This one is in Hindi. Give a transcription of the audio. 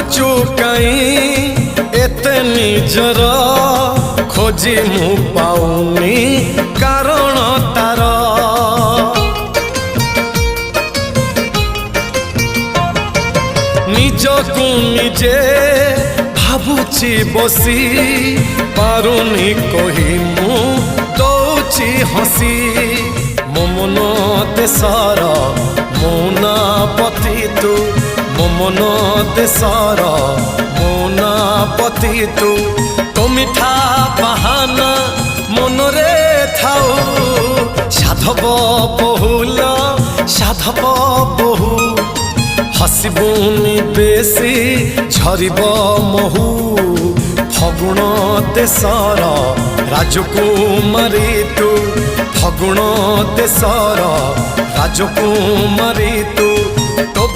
मागुचु कहीं एते निजर खोजी मु पाऊनी कारण तार निजकु निजे भाबुची बसी पारुनी कही मु दौची हसी मो मन देशर मुना पति तू मो मन देशर मुना पति तू तो मिठा बाहाना मनरे थाऊ साधव बहुल साधव बहु हसबुनी बेसी झरिब महू फगुण देशर राजकुमारी तू फगुण देशर राजकुमारी तू तो